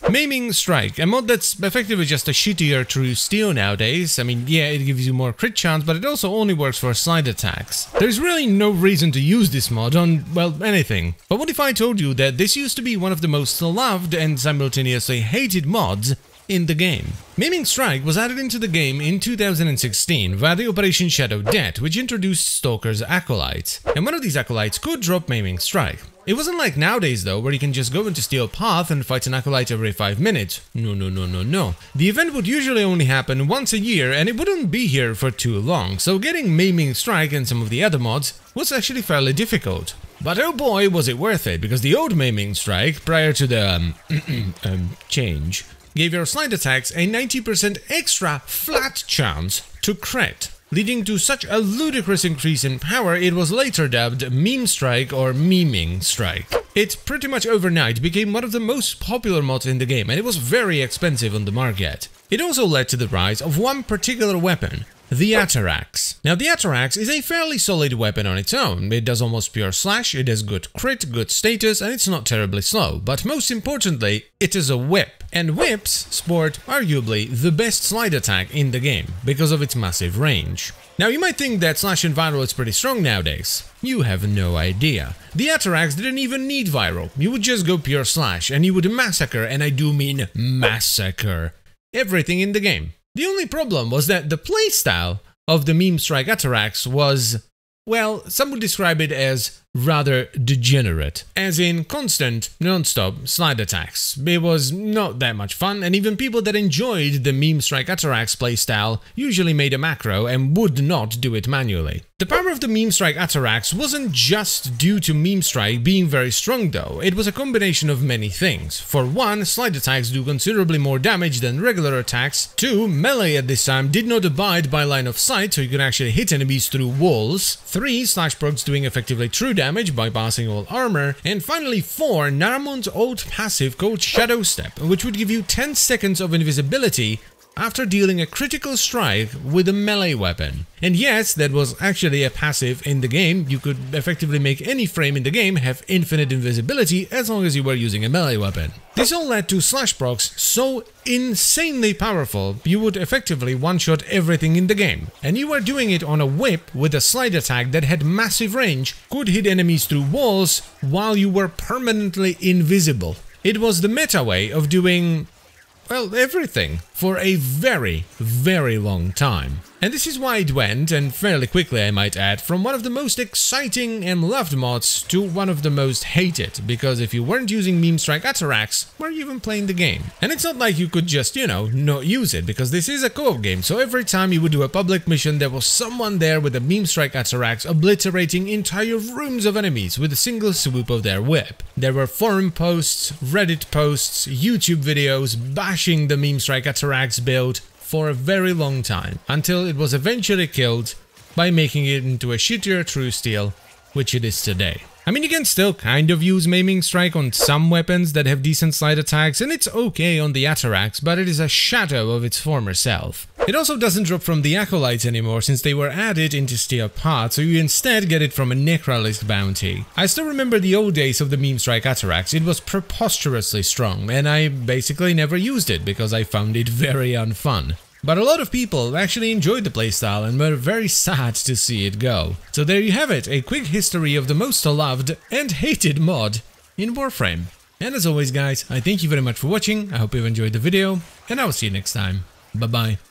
Maiming Strike, a mod that's effectively just a shittier true steel nowadays. I mean, yeah, it gives you more crit chance, but it also only works for slide attacks. There's really no reason to use this mod on, well, anything. But what if I told you that this used to be one of the most loved and simultaneously hated mods in the game? Maiming Strike was added into the game in 2016 via the Operation Shadow Death, which introduced Stalker's Acolytes. And one of these Acolytes could drop Maiming Strike. It wasn't like nowadays though, where you can just go into Steel Path and fight an Acolyte every 5 minutes. No. The event would usually only happen once a year and it wouldn't be here for too long, so getting Maiming Strike and some of the other mods was actually fairly difficult. But oh boy was it worth it, because the old Maiming Strike, prior to the change, gave your slide attacks a 90% extra flat chance to crit, leading to such a ludicrous increase in power it was later dubbed Meme Strike or Memeing Strike. It pretty much overnight became one of the most popular mods in the game, and it was very expensive on the market. It also led to the rise of one particular weapon, the Atterax. Now the Atterax is a fairly solid weapon on its own. It does almost pure slash, it has good crit, good status, and it's not terribly slow. But most importantly, it is a whip. And whips sport arguably the best slide attack in the game, because of its massive range. Now you might think that slash and viral is pretty strong nowadays. You have no idea. The Atarax didn't even need viral. You would just go pure slash, and you would massacre, and I do mean massacre, everything in the game. The only problem was that the playstyle of the Meme Strike Atterax was, well, some would describe it as rather degenerate, as in constant, non-stop slide attacks. It was not that much fun, and even people that enjoyed the Meme Strike Atterax playstyle usually made a macro and would not do it manually. The power of the Meme Strike Atterax wasn't just due to Meme Strike being very strong though, it was a combination of many things. For one, slide attacks do considerably more damage than regular attacks. Two, melee at this time did not abide by line of sight, so you could actually hit enemies through walls. Three, slash procs doing effectively true damage, bypassing all armor. And finally 4, Naramon's old passive called Shadow Step, which would give you 10 seconds of invisibility after dealing a critical strike with a melee weapon. And yes, that was actually a passive in the game. You could effectively make any frame in the game have infinite invisibility as long as you were using a melee weapon. This all led to slash procs so insanely powerful, you would effectively one-shot everything in the game. And you were doing it on a whip with a slide attack that had massive range, could hit enemies through walls while you were permanently invisible. It was the meta way of doing, well, everything, for a very, very long time. And this is why it went, and fairly quickly I might add, from one of the most exciting and loved mods to one of the most hated, because if you weren't using Meme Strike Atterax, were you even playing the game? And it's not like you could just, you know, not use it, because this is a co-op game, so every time you would do a public mission there was someone there with a Meme Strike Atterax obliterating entire rooms of enemies with a single swoop of their whip. There were forum posts, Reddit posts, YouTube videos bashing the Meme Strike Atterax build for a very long time, until it was eventually killed by making it into a shittier true steel, which it is today. I mean, you can still kind of use Maiming Strike on some weapons that have decent slide attacks, and it's okay on the Atarax, but it is a shadow of its former self. It also doesn't drop from the Acolytes anymore since they were added into Steel Path, so you instead get it from a Necralisk bounty. I still remember the old days of the Meme Strike Atarax. It was preposterously strong, and I basically never used it because I found it very unfun. But a lot of people actually enjoyed the playstyle and were very sad to see it go. So there you have it, a quick history of the most loved and hated mod in Warframe. And as always guys, I thank you very much for watching, I hope you've enjoyed the video, and I will see you next time. Bye bye.